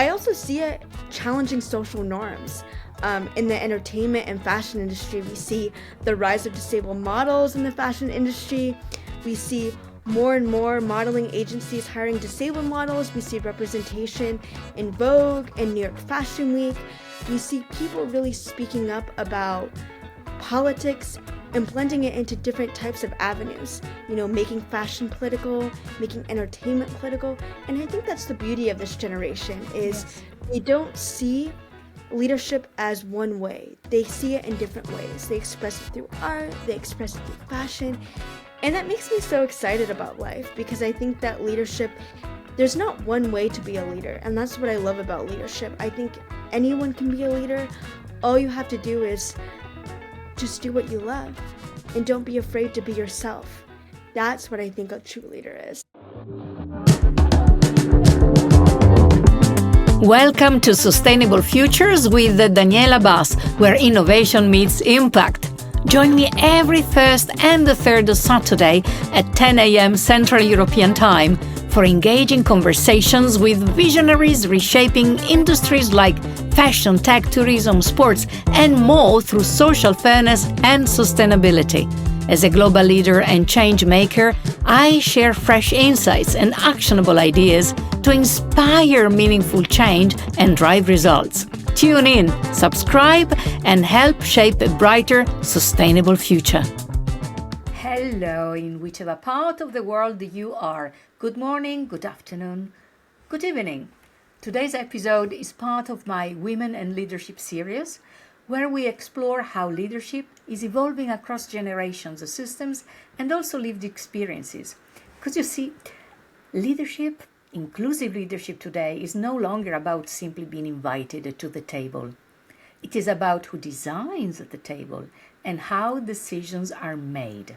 I also see it challenging social norms. In the entertainment and fashion industry, we see the rise of disabled models in the fashion industry. We see more and more modeling agencies hiring disabled models. We see representation in Vogue and New York Fashion Week. We see people really speaking up about politics and blending it into different types of avenues, making fashion political, making entertainment political. And I think that's the beauty of this generation is they don't see leadership as one way. They see it in different ways. They express it through art, they express it through fashion. And that makes me so excited about life because I think that leadership, there's not one way to be a leader. And that's what I love about leadership. I think anyone can be a leader. All you have to do is just do what you love and don't be afraid to be yourself. That's what I think a true leader is. Welcome to Sustainable Futures with Daniela Bas, where innovation meets impact. Join me every first and the third Saturday at 10 a.m. Central European Time for engaging conversations with visionaries reshaping industries like fashion, tech, tourism, sports, and more through social fairness and sustainability. As a global leader and change maker, I share fresh insights and actionable ideas to inspire meaningful change and drive results. Tune in, subscribe, and help shape a brighter, sustainable future. Hello, in whichever part of the world you are. Good morning, good afternoon, good evening. Today's episode is part of my Women and Leadership series, where we explore how leadership is evolving across generations, systems, and also lived experiences. Because you see, leadership, inclusive leadership today, is no longer about simply being invited to the table. It is about who designs the table and how decisions are made.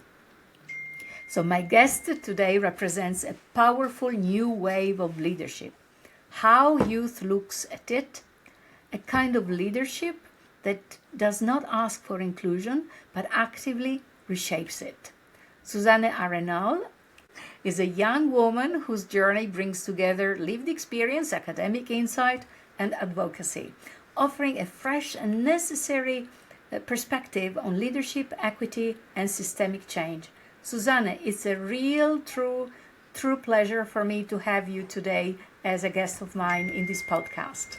So my guest today represents a powerful new wave of leadership. How youth looks at it, a kind of leadership that does not ask for inclusion, but actively reshapes it. Suzanne ArenaL is a young woman whose journey brings together lived experience, academic insight, and advocacy, offering a fresh and necessary perspective on leadership, equity, and systemic change. Suzanne, it's a real, true pleasure for me to have you today as a guest of mine in this podcast.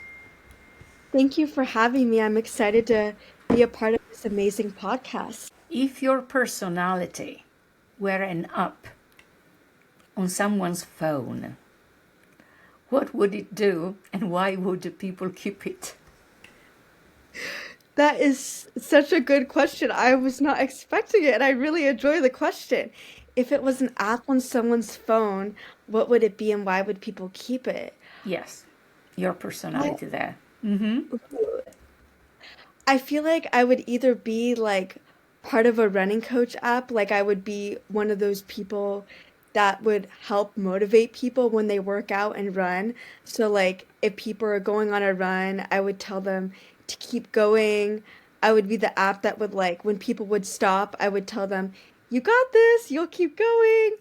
Thank you for having me. I'm excited to be a part of this amazing podcast. If your personality were an app on someone's phone, what would it do and why would people keep it? That is such a good question. I was not expecting it, and I really enjoy the question. If it was an app on someone's phone, what would it be and why would people keep it? Yes, your personality there. I feel like I would either be like part of a running coach app, like I would be one of those people that would help motivate people when they work out and run. So like if people are going on a run, I would tell them to keep going. I would be the app that would like when people would stop, I would tell them, "You got this, you'll keep going."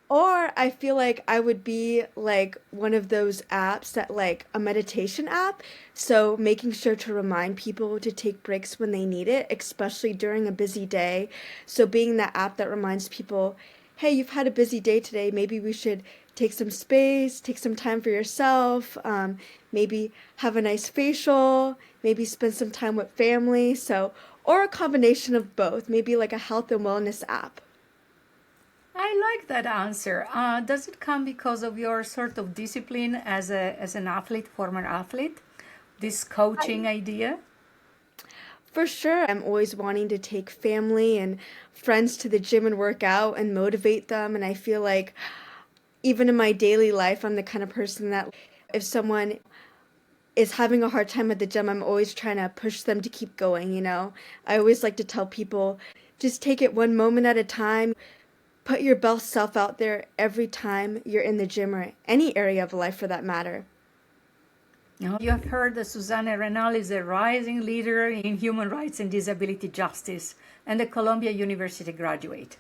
Or I feel like I would be like one of those apps that like a meditation app. So making sure to remind people to take breaks when they need it, especially during a busy day. So being that app that reminds people, hey, you've had a busy day today. Maybe we should take some space, take some time for yourself, maybe have a nice facial, maybe spend some time with family. So, or a combination of both, maybe like a health and wellness app. I like that answer. Does it come because of your sort of discipline as an athlete, former athlete? This coaching idea? For sure. I'm always wanting to take family and friends to the gym and work out and motivate them. And I feel like even in my daily life, I'm the kind of person that if someone is having a hard time at the gym, I'm always trying to push them to keep going, I always like to tell people, just take it one moment at a time. Put your best self out there every time you're in the gym or any area of life for that matter. You have heard that Suzanne ArenaL is a rising leader in human rights and disability justice and a Columbia University graduate.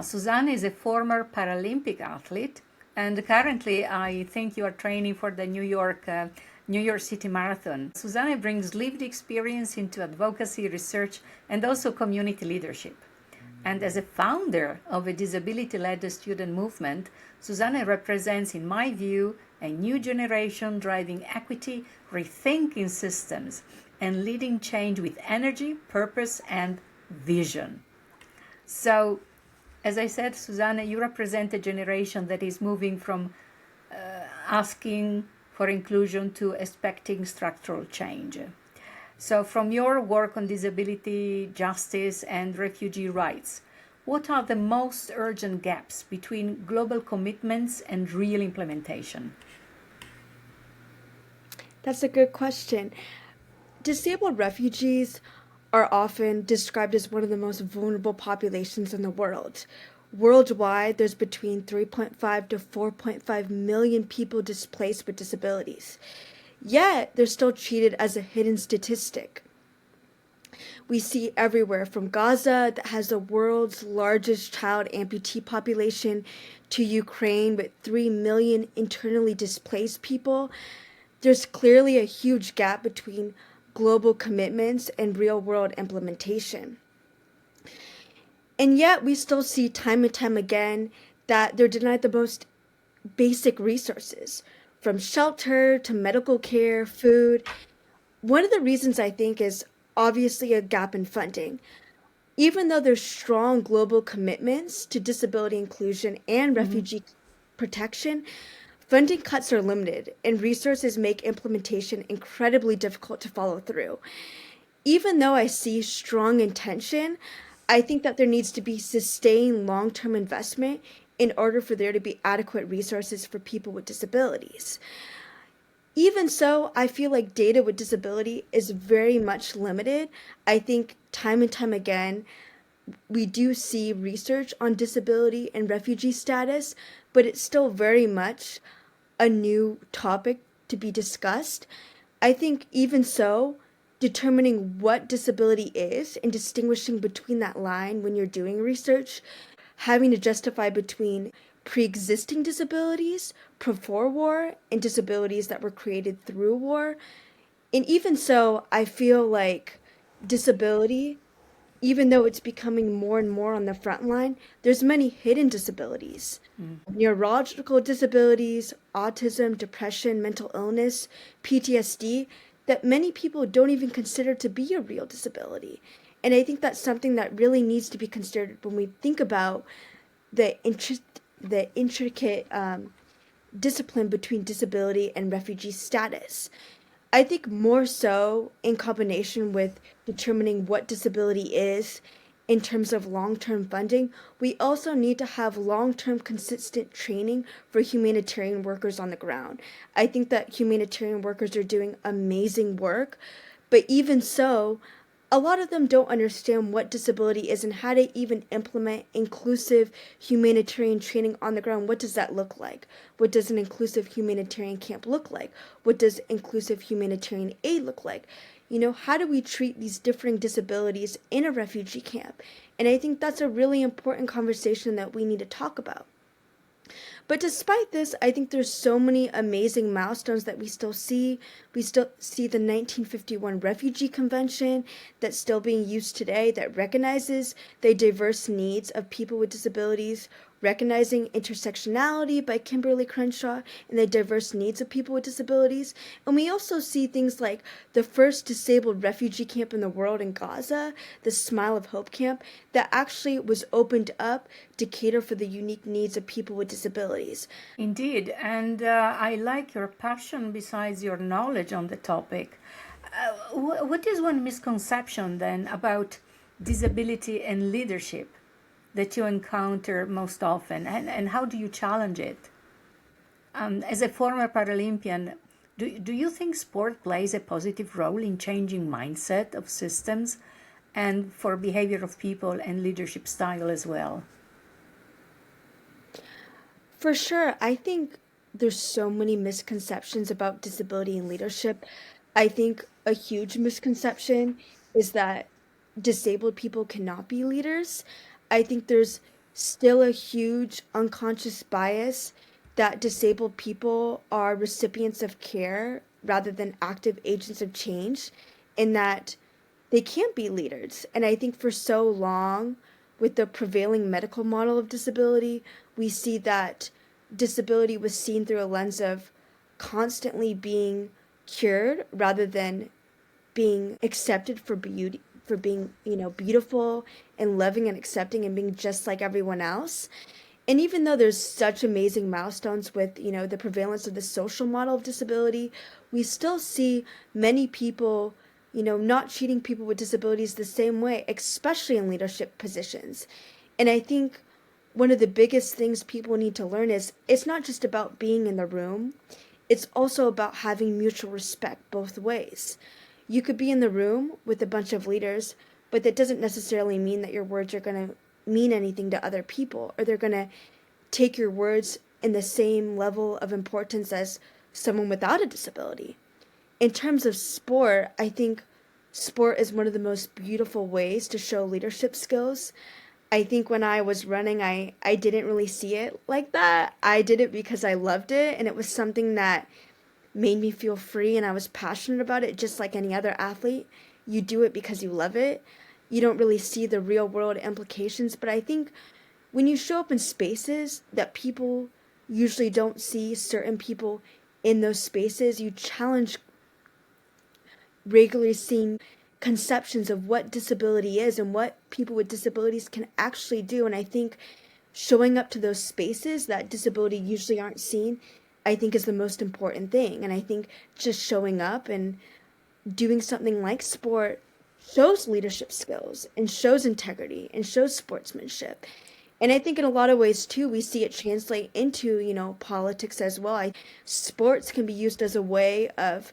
Suzanne is a former Paralympic athlete, and currently I think you are training for the New York New York City Marathon. Suzanne brings lived experience into advocacy, research, and also community leadership. And as a founder of a disability-led student movement, Suzanne represents, in my view, a new generation driving equity, rethinking systems, and leading change with energy, purpose, and vision. So, as I said, Suzanne, you represent a generation that is moving from asking for inclusion to expecting structural change. So, from your work on disability justice and refugee rights, what are the most urgent gaps between global commitments and real implementation? That's a good question. Disabled refugees are often described as one of the most vulnerable populations in the world. Worldwide, there's between 3.5 to 4.5 million people displaced with disabilities. Yet, they're still treated as a hidden statistic. We see everywhere from Gaza, that has the world's largest child amputee population, to Ukraine with 3 million internally displaced people. There's clearly a huge gap between global commitments and real-world implementation. And yet we still see time and time again that they're denied the most basic resources, from shelter to medical care, food. One of the reasons I think is obviously a gap in funding. Even though there's strong global commitments to disability inclusion and refugee protection, funding cuts are limited and resources make implementation incredibly difficult to follow through. Even though I see strong intention, I think that there needs to be sustained long-term investment in order for there to be adequate resources for people with disabilities. Even so, I feel like data with disability is very much limited. I think time and time again, we do see research on disability and refugee status, but it's still very much a new topic to be discussed. I think even so, determining what disability is and distinguishing between that line when you're doing research, having to justify between pre-existing disabilities before war and disabilities that were created through war. And even so, I feel like disability, even though it's becoming more and more on the front line, there's many hidden disabilities. Neurological disabilities, autism, depression, mental illness, PTSD, that many people don't even consider to be a real disability. And I think that's something that really needs to be considered when we think about the intricate discipline between disability and refugee status. I think more so in combination with determining what disability is in terms of long-term funding, we also need to have long-term consistent training for humanitarian workers on the ground. I think that humanitarian workers are doing amazing work, but even so, a lot of them don't understand what disability is and how to even implement inclusive humanitarian training on the ground. What does that look like? What does an inclusive humanitarian camp look like? What does inclusive humanitarian aid look like? You know, how do we treat these differing disabilities in a refugee camp? And I think that's a really important conversation that we need to talk about. But despite this, I think there's so many amazing milestones that we still see. We still see the 1951 Refugee Convention that's still being used today that recognizes the diverse needs of people with disabilities, recognizing intersectionality by Kimberly Crenshaw and the diverse needs of people with disabilities. And we also see things like the first disabled refugee camp in the world in Gaza, the Smile of Hope camp, that actually was opened up to cater for the unique needs of people with disabilities. Indeed, and I like your passion besides your knowledge on the topic. What is one misconception then about disability and leadership that you encounter most often, and how do you challenge it? As a former Paralympian, do you think sport plays a positive role in changing mindset of systems and for behavior of people and leadership style as well? For sure, I think there's so many misconceptions about disability and leadership. I think a huge misconception is that disabled people cannot be leaders. I think there's still a huge unconscious bias that disabled people are recipients of care rather than active agents of change, in that they can't be leaders. And I think for so long, with the prevailing medical model of disability, we see that disability was seen through a lens of constantly being cured rather than being accepted for beauty, for being, beautiful and loving and accepting and being just like everyone else. And even though there's such amazing milestones with, the prevalence of the social model of disability, we still see many people, not treating people with disabilities the same way, especially in leadership positions. And I think one of the biggest things people need to learn is it's not just about being in the room, it's also about having mutual respect both ways. You could be in the room with a bunch of leaders, but that doesn't necessarily mean that your words are going to mean anything to other people, or they're going to take your words in the same level of importance as someone without a disability. In terms of sport, I think sport is one of the most beautiful ways to show leadership skills. I think when I was running, I didn't really see it like that. I did it because I loved it, and it was something that made me feel free, and I was passionate about it, just like any other athlete. You do it because you love it. You don't really see the real world implications, but I think when you show up in spaces that people usually don't see certain people in those spaces, you challenge regularly seen conceptions of what disability is and what people with disabilities can actually do. And I think showing up to those spaces that disability usually aren't seen, I think is the most important thing. And I think just showing up and doing something like sport shows leadership skills and shows integrity and shows sportsmanship. And I think in a lot of ways too, we see it translate into, politics as well. Sports can be used as a way of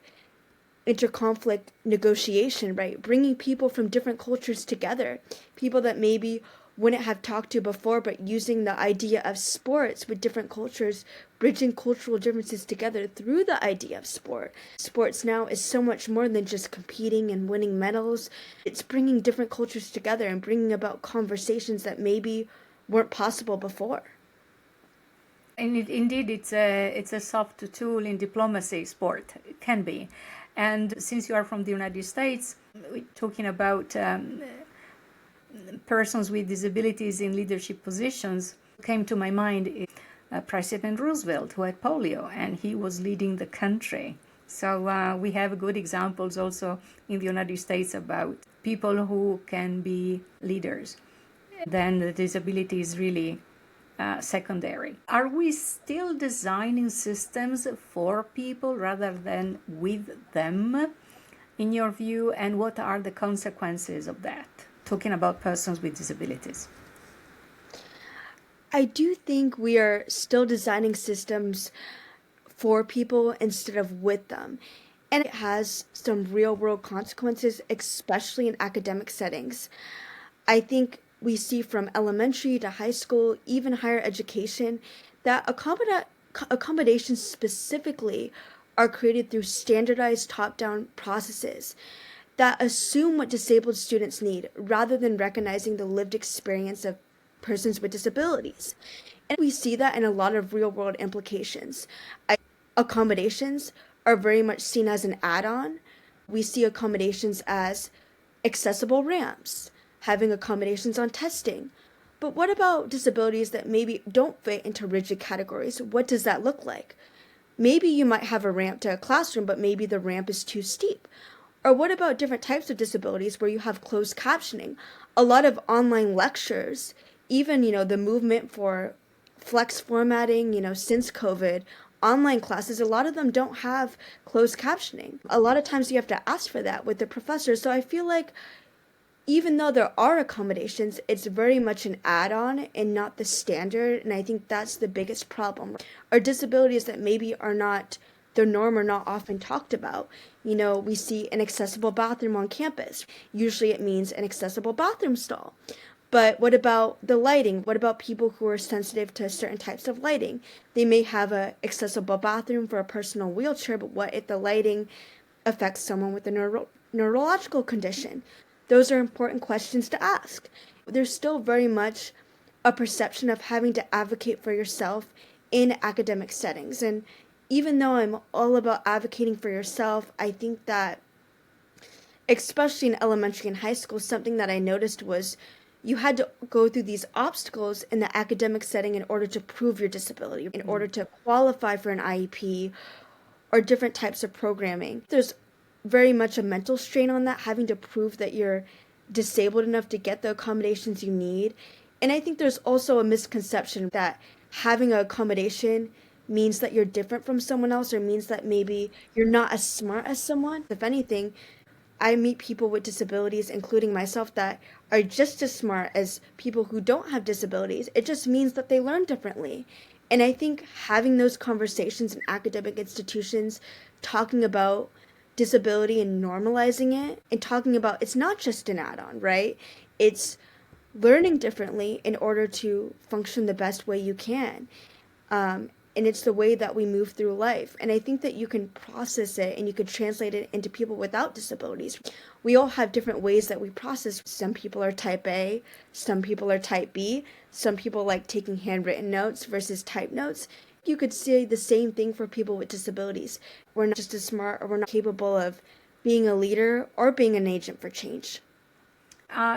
interconflict negotiation, right? Bringing people from different cultures together, people that maybe wouldn't have talked to before, but using the idea of sports with different cultures, bridging cultural differences together through the idea of sport. Sports now is so much more than just competing and winning medals. It's bringing different cultures together and bringing about conversations that maybe weren't possible before. And indeed, it's a soft tool in diplomacy. Sport it can be, and since you are from the United States, we're talking about persons with disabilities in leadership positions. Came to my mind is President Roosevelt, who had polio, and he was leading the country. So we have good examples also in the United States about people who can be leaders. Then the disability is really secondary. Are we still designing systems for people rather than with them, in your view? And what are the consequences of that? Talking about persons with disabilities. I do think we are still designing systems for people instead of with them. And it has some real world consequences, especially in academic settings. I think we see from elementary to high school, even higher education, that accommodations specifically are created through standardized top-down processes that assume what disabled students need rather than recognizing the lived experience of persons with disabilities. And we see that in a lot of real-world implications. Accommodations are very much seen as an add-on. We see accommodations as accessible ramps, having accommodations on testing. But what about disabilities that maybe don't fit into rigid categories? What does that look like? Maybe you might have a ramp to a classroom, but maybe the ramp is too steep. Or what about different types of disabilities where you have closed captioning? A lot of online lectures, even, the movement for flex formatting, since COVID, online classes, a lot of them don't have closed captioning. A lot of times you have to ask for that with the professor. So I feel like even though there are accommodations, it's very much an add-on and not the standard. And I think that's the biggest problem. Are disabilities that maybe are not the norm or not often talked about. We see an accessible bathroom on campus. Usually it means an accessible bathroom stall. But what about the lighting? What about people who are sensitive to certain types of lighting? They may have an accessible bathroom for a personal wheelchair, but what if the lighting affects someone with a neurological condition? Those are important questions to ask. There's still very much a perception of having to advocate for yourself in academic settings. And even though I'm all about advocating for yourself, I think that, especially in elementary and high school, something that I noticed was you had to go through these obstacles in the academic setting in order to prove your disability, in order to qualify for an IEP or different types of programming. There's very much a mental strain on that, having to prove that you're disabled enough to get the accommodations you need. And I think there's also a misconception that having an accommodation means that you're different from someone else, or means that maybe you're not as smart as someone. If anything, I meet people with disabilities, including myself, that are just as smart as people who don't have disabilities. It just means that they learn differently. And I think having those conversations in academic institutions, talking about disability and normalizing it, and talking about it's not just an add-on, right? It's learning differently in order to function the best way you can. And it's the way that we move through life. And I think that you can process it and you can translate it into people without disabilities. We all have different ways that we process. Some people are type A, some people are type B, some people like taking handwritten notes versus type notes. You could say the same thing for people with disabilities. We're not just as smart, or we're not capable of being a leader or being an agent for change.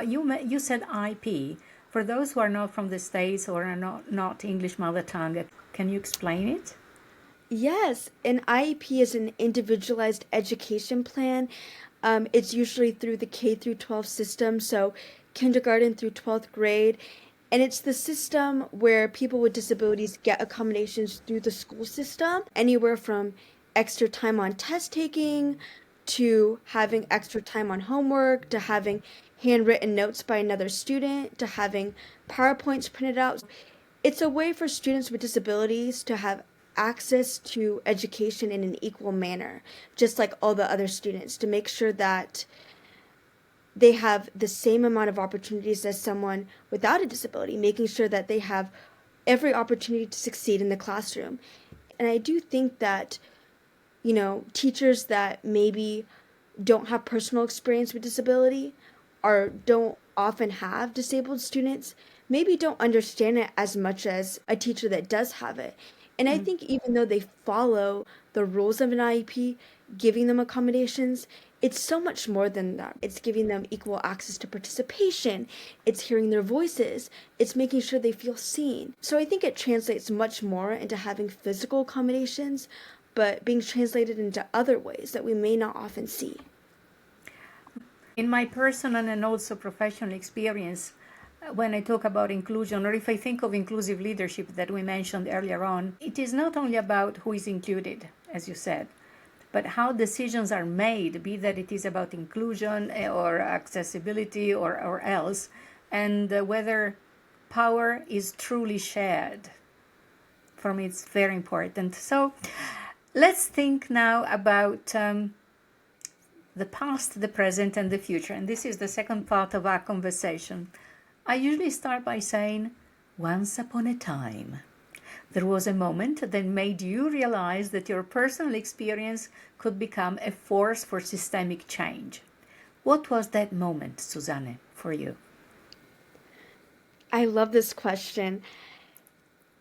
You said IP. For those who are not from the States or are not English mother tongue, can you explain it? Yes, an IEP is an individualized education plan. It's usually through the K through 12 system, so kindergarten through 12th grade. And it's the system where people with disabilities get accommodations through the school system, anywhere from extra time on test taking, to having extra time on homework, to having handwritten notes by another student, to having PowerPoints printed out. It's a way for students with disabilities to have access to education in an equal manner, just like all the other students, to make sure that they have the same amount of opportunities as someone without a disability, making sure that they have every opportunity to succeed in the classroom. And I do think that, teachers that maybe don't have personal experience with disability, or don't often have disabled students, maybe don't understand it as much as a teacher that does have it. And I think even though they follow the rules of an IEP, giving them accommodations, it's so much more than that. It's giving them equal access to participation. It's hearing their voices. It's making sure they feel seen. So I think it translates much more into having physical accommodations, but being translated into other ways that we may not often see. In my personal and also professional experience, when I talk about inclusion, or if I think of inclusive leadership that we mentioned earlier on, it is not only about who is included, as you said, but how decisions are made, be that it is about inclusion or accessibility or else, and whether power is truly shared. For me, it's very important. So let's think now about the past, the present, and the future. And this is the second part of our conversation. I usually start by saying, once upon a time, there was a moment that made you realize that your personal experience could become a force for systemic change. What was that moment, Suzanne, for you? I love this question.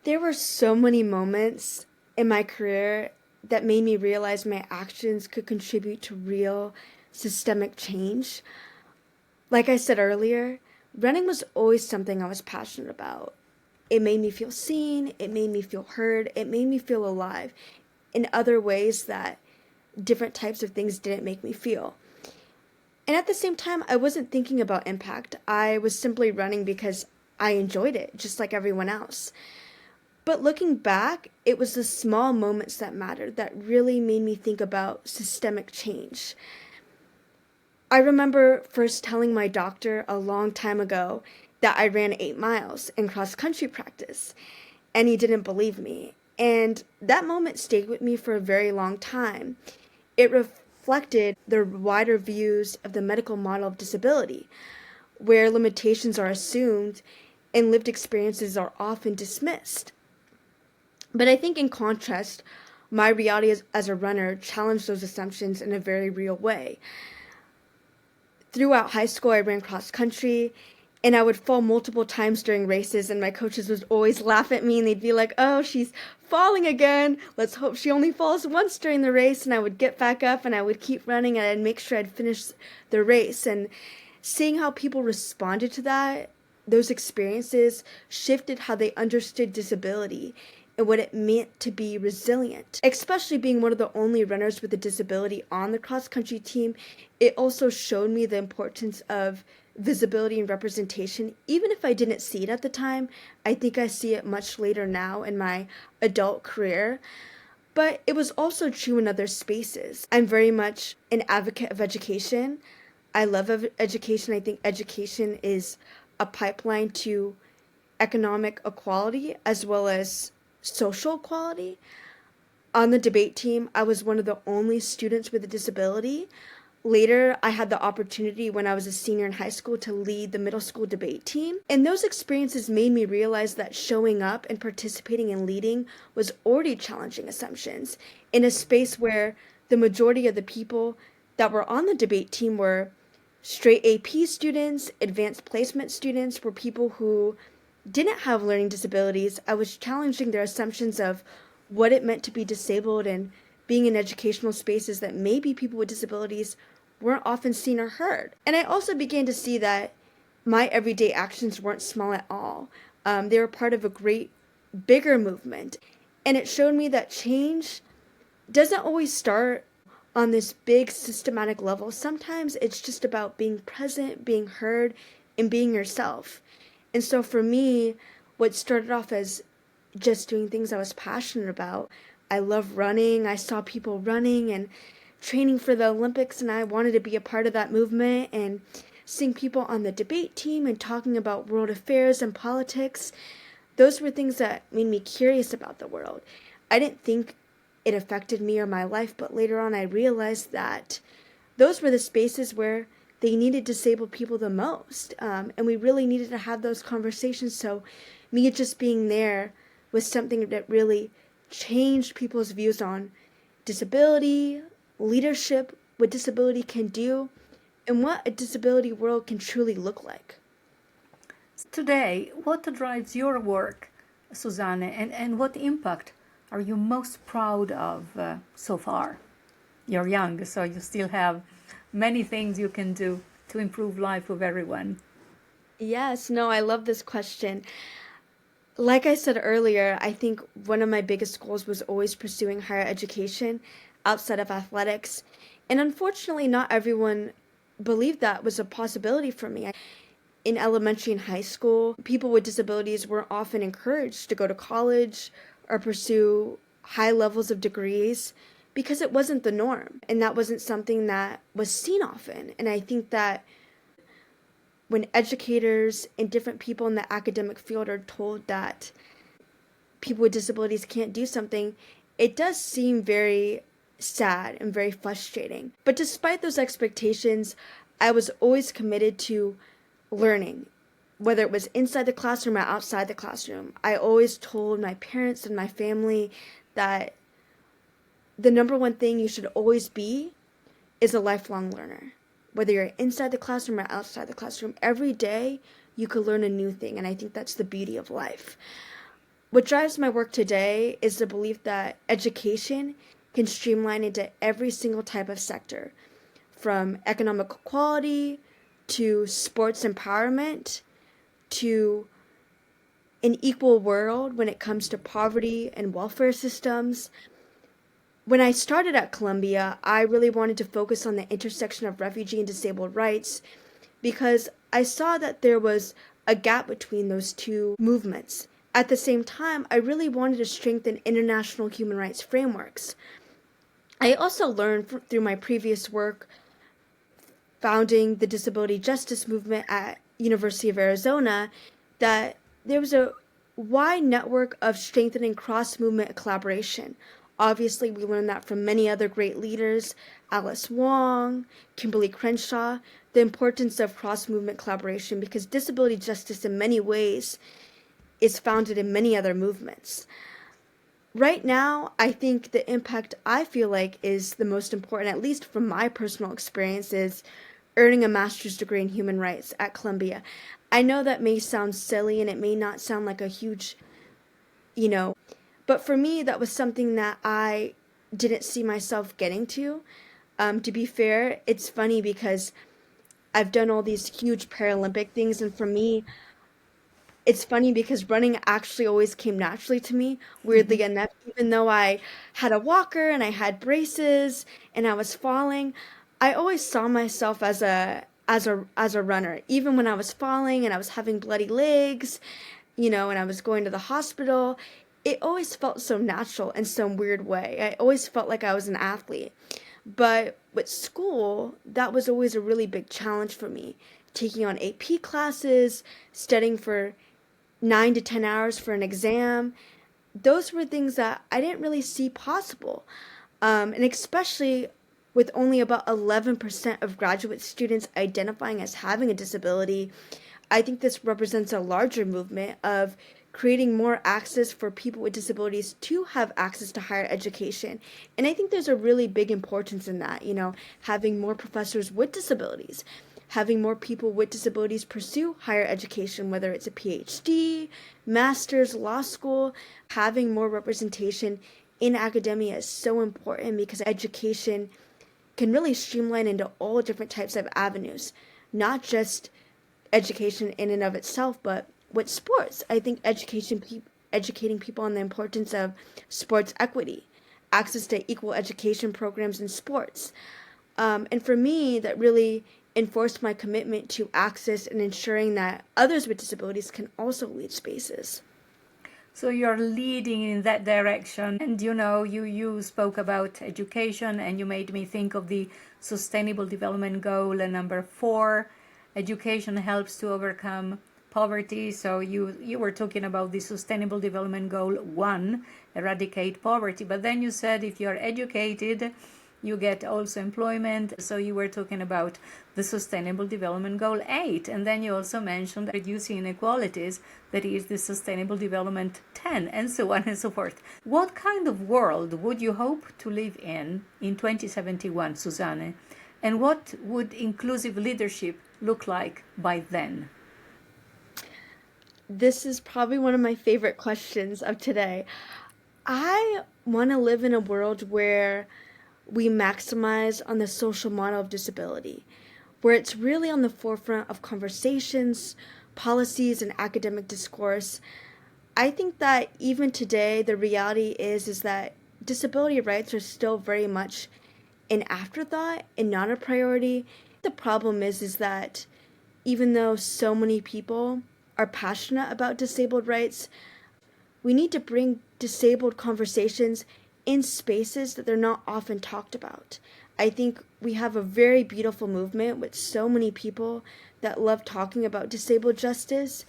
There were so many moments in my career that made me realize my actions could contribute to real systemic change. Like I said earlier, running was always something I was passionate about. It made me feel seen, it made me feel heard, it made me feel alive in other ways that different types of things didn't make me feel. And at the same time, I wasn't thinking about impact. I was simply running because I enjoyed it, just like everyone else. But looking back, it was the small moments that mattered that really made me think about systemic change. I remember first telling my doctor a long time ago that I ran 8 miles in cross-country practice, and he didn't believe me. And that moment stayed with me for a very long time. It reflected the wider views of the medical model of disability, where limitations are assumed and lived experiences are often dismissed. But I think in contrast, my reality as a runner challenged those assumptions in a very real way. Throughout high school, I ran cross country, And I would fall multiple times during races, and my coaches would always laugh at me, and they'd be like, oh, she's falling again. Let's hope she only falls once during the race. And I would get back up, and I would keep running, and I'd make sure I'd finish the race. And seeing how people responded to that, those experiences shifted how they understood disability and what it meant to be resilient. Especially being one of the only runners with a disability on the cross-country team, it also showed me the importance of visibility and representation. Even if I didn't see it at the time, I think I see it much later now in my adult career. But it was also true in other spaces. I'm very much an advocate of education. I love education. I think education is a pipeline to economic equality as well as social equality. On the debate team, I was one of the only students with a disability. Later, I had the opportunity when I was a senior in high school to lead the middle school debate team. And those experiences made me realize that showing up and participating and leading was already challenging assumptions in a space where the majority of the people that were on the debate team were straight AP students, advanced placement students, were people who didn't have learning disabilities. I was challenging their assumptions of what it meant to be disabled and being in educational spaces that maybe people with disabilities weren't often seen or heard. And I also began to see that my everyday actions weren't small at all. They were part of a great, bigger movement. And it showed me that change doesn't always start on this big systematic level. Sometimes it's just about being present, being heard, and being yourself. And so for me, what started off as just doing things I was passionate about, I love running. I saw people running and training for the Olympics, and I wanted to be a part of that movement, and seeing people on the debate team and talking about world affairs and politics. Those were things that made me curious about the world. I didn't think it affected me or my life, but later on I realized that those were the spaces where they needed disabled people the most, and we really needed to have those conversations. So me just being there was something that really changed people's views on disability, leadership, what disability can do, and what a disability world can truly look like. Today, what drives your work, Suzanne, and what impact are you most proud of so far? You're young, so you still have many things you can do to improve life of everyone. Yes, no, I love this question. Like I said earlier, I think one of my biggest goals was always pursuing higher education outside of athletics. And unfortunately, not everyone believed that was a possibility for me. In elementary and high school, people with disabilities were often encouraged to go to college or pursue high levels of degrees because it wasn't the norm, and that wasn't something that was seen often. And I think that when educators and different people in the academic field are told that people with disabilities can't do something, it does seem very sad and very frustrating. But despite those expectations, I was always committed to learning, whether it was inside the classroom or outside the classroom. I always told my parents and my family that the number one thing you should always be is a lifelong learner. Whether you're inside the classroom or outside the classroom, every day you could learn a new thing, and I think that's the beauty of life. What drives my work today is the belief that education can streamline into every single type of sector, from economic equality to sports empowerment to an equal world when it comes to poverty and welfare systems. When I started at Columbia, I really wanted to focus on the intersection of refugee and disabled rights because I saw that there was a gap between those two movements. At the same time, I really wanted to strengthen international human rights frameworks. I also learned through my previous work founding the disability justice movement at University of Arizona that there was a wide network of strengthening cross-movement collaboration. Obviously, we learned that from many other great leaders, Alice Wong, Kimberly Crenshaw, the importance of cross-movement collaboration because disability justice in many ways is founded in many other movements. Right now, I think the impact I feel like is the most important, at least from my personal experience, is earning a master's degree in human rights at Columbia. I know that may sound silly and it may not sound like a huge, you know, but for me, that was something that I didn't see myself getting to. To be fair, it's funny because I've done all these huge Paralympic things, and for me, it's funny because running actually always came naturally to me, weirdly enough, even though I had a walker and I had braces and I was falling, I always saw myself as a runner. Even when I was falling and I was having bloody legs, and I was going to the hospital, it always felt so natural in some weird way. I always felt like I was an athlete. But with school, that was always a really big challenge for me. Taking on AP classes, studying for 9 to 10 hours for an exam, those were things that I didn't really see possible. And especially with only about 11% of graduate students identifying as having a disability, I think this represents a larger movement of creating more access for people with disabilities to have access to higher education. And I think there's a really big importance in that, having more professors with disabilities, having more people with disabilities pursue higher education, whether it's a PhD, master's, law school. Having more representation in academia is so important because education can really streamline into all different types of avenues, not just education in and of itself, but with sports. I think educating people on the importance of sports equity, access to equal education programs in sports. And for me, that really enforced my commitment to access and ensuring that others with disabilities can also lead spaces. So you're leading in that direction. And you spoke about education and you made me think of the Sustainable Development Goal number 4. Education helps to overcome poverty. So you were talking about the Sustainable Development Goal 1, eradicate poverty. But then you said if you're educated, you get also employment. So you were talking about the Sustainable Development Goal 8. And then you also mentioned reducing inequalities, that is the Sustainable Development 10, and so on and so forth. What kind of world would you hope to live in 2071, Suzanne? And what would inclusive leadership look like by then? This is probably one of my favorite questions of today. I want to live in a world where we maximize on the social model of disability, where it's really on the forefront of conversations, policies, and academic discourse. I think that even today, the reality is that disability rights are still very much an afterthought and not a priority. The problem is that even though so many people are passionate about disabled rights, we need to bring disabled conversations in spaces that they're not often talked about. I think we have a very beautiful movement with so many people that love talking about disabled justice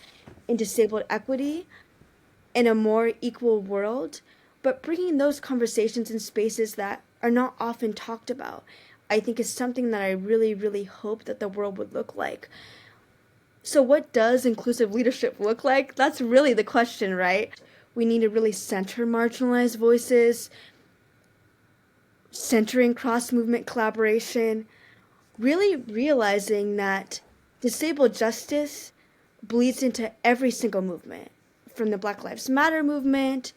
and disabled equity in a more equal world, but bringing those conversations in spaces that are not often talked about, I think is something that I really, really hope that the world would look like. So what does inclusive leadership look like? That's really the question, right? We need to really center marginalized voices, centering cross-movement collaboration, really realizing that disabled justice bleeds into every single movement, from the Black Lives Matter movement,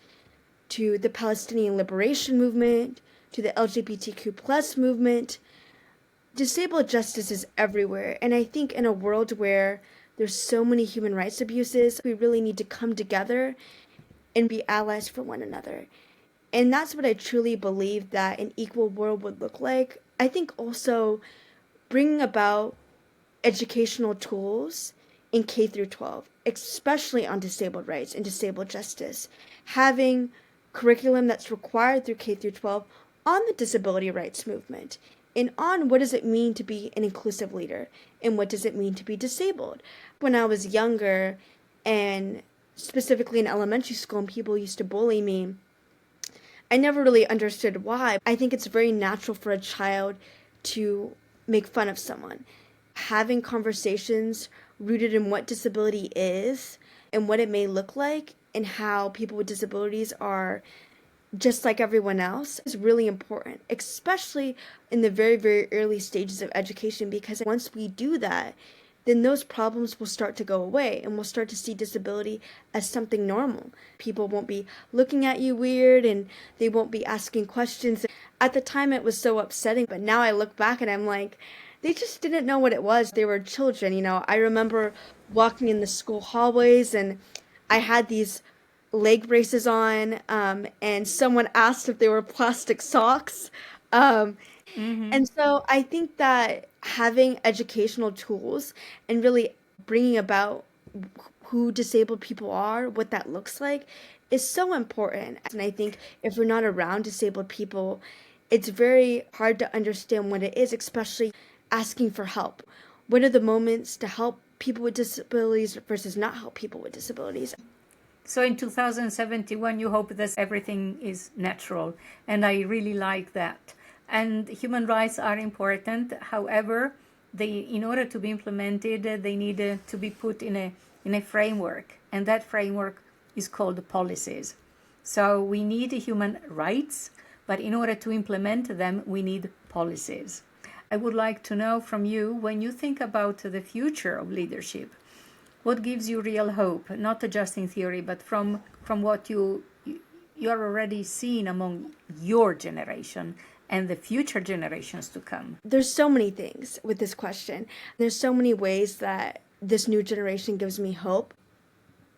to the Palestinian Liberation Movement, to the LGBTQ plus movement. Disabled justice is everywhere, and I think in a world where there's so many human rights abuses, we really need to come together and be allies for one another. And that's what I truly believe that an equal world would look like. I think also bringing about educational tools in K through 12, especially on disabled rights and disabled justice. Having curriculum that's required through K through 12 on the disability rights movement and on what does it mean to be an inclusive leader and what does it mean to be disabled. When I was younger, and specifically in elementary school, and people used to bully me, I never really understood why. I think it's very natural for a child to make fun of someone. Having conversations rooted in what disability is and what it may look like and how people with disabilities are just like everyone else is really important, especially in the very, very early stages of education, because once we do that, then those problems will start to go away and we'll start to see disability as something normal. People won't be looking at you weird and they won't be asking questions. At the time, it was so upsetting, but now I look back and I'm like, they just didn't know what it was. They were children, you know. I remember walking in the school hallways and I had these leg braces on, and someone asked if they were plastic socks. Um, and so I think that having educational tools and really bringing about who disabled people are, what that looks like, is so important. And I think if we're not around disabled people, it's very hard to understand what it is, especially asking for help. What are the moments to help people with disabilities versus not help people with disabilities? So in 2071, you hope that everything is natural, and I really like that. And human rights are important. However, in order to be implemented, they need to be put in a framework, and that framework is called policies. So we need human rights, but in order to implement them, we need policies. I would like to know from you, when you think about the future of leadership, what gives you real hope, not just in theory, but from what you're already seeing among your generation and the future generations to come? There's so many things with this question. There's so many ways that this new generation gives me hope.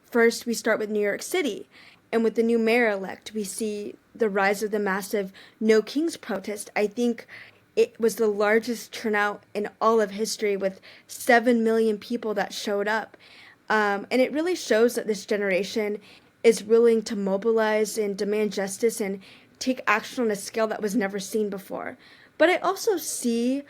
First, we start with New York City. And with the new mayor-elect, we see the rise of the massive No Kings protest. I think it was the largest turnout in all of history, with 7 million people that showed up. And it really shows that this generation is willing to mobilize and demand justice and take action on a scale that was never seen before. But I also see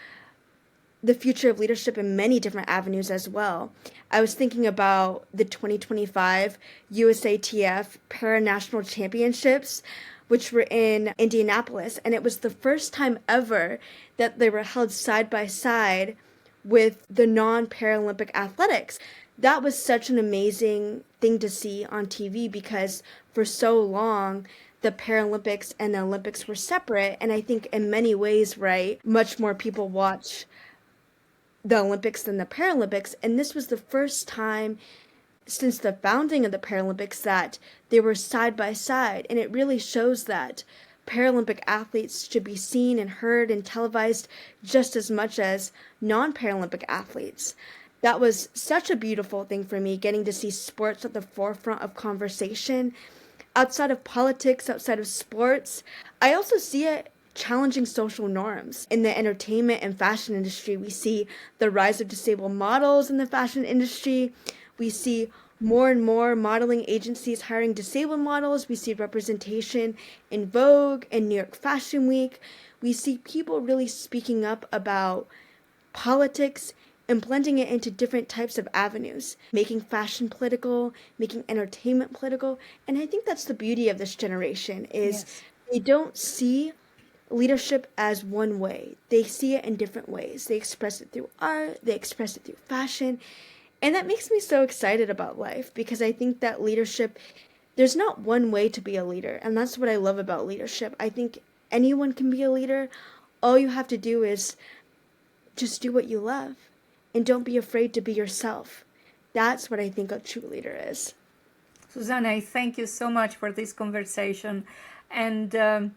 the future of leadership in many different avenues as well. I was thinking about the 2025 USATF Para-National Championships, which were in Indianapolis, and it was the first time ever that they were held side by side with the non-Paralympic athletics. That was such an amazing thing to see on TV, because for so long the Paralympics and the Olympics were separate, and I think in many ways, right, much more people watch the Olympics than the Paralympics, and this was the first time since the founding of the Paralympics that they were side by side, and it really shows that Paralympic athletes should be seen and heard and televised just as much as non-Paralympic athletes. That was such a beautiful thing for me, getting to see sports at the forefront of conversation, outside of politics, outside of sports. I also see it challenging social norms. In the entertainment and fashion industry, we see the rise of disabled models in the fashion industry. We see more and more modeling agencies hiring disabled models. We see representation in Vogue and New York Fashion Week. We see people really speaking up about politics and blending it into different types of avenues, making fashion political, making entertainment political. And I think that's the beauty of this generation, is they don't see leadership as one way. They see it in different ways. They express it through art, they express it through fashion. And that makes me so excited about life, because I think that leadership, there's not one way to be a leader. And that's what I love about leadership. I think anyone can be a leader. All you have to do is just do what you love and don't be afraid to be yourself. That's what I think a true leader is. Suzanne, I thank you so much for this conversation. And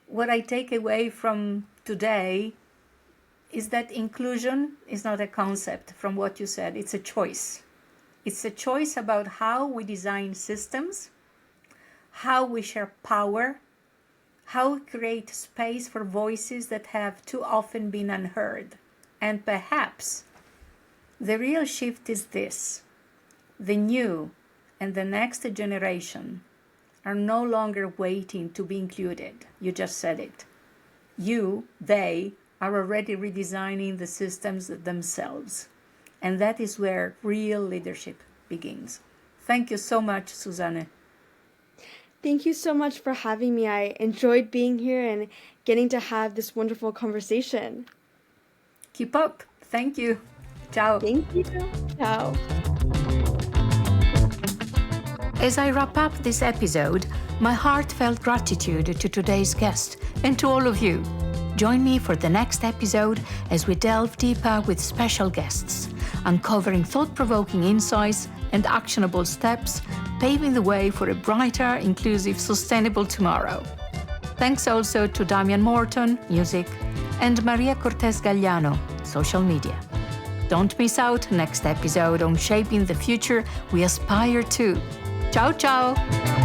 what I take away from today is that inclusion is not a concept from what you said. It's a choice. It's a choice about how we design systems, how we share power, how we create space for voices that have too often been unheard. And perhaps the real shift is this: the new and the next generation are no longer waiting to be included. You just said it. They are already redesigning the systems themselves. And that is where real leadership begins. Thank you so much, Suzanne. Thank you so much for having me. I enjoyed being here and getting to have this wonderful conversation. Keep up. Thank you. Ciao. Thank you. Ciao. As I wrap up this episode, My heartfelt gratitude to today's guest and to all of you. Join me for the next episode as we delve deeper with special guests, uncovering thought-provoking insights and actionable steps, paving the way for a brighter, inclusive, sustainable tomorrow. Thanks also to Damian Morton, music, and Maria Cortez Gagliano, social media. Don't miss out next episode on shaping the future we aspire to. Ciao, ciao!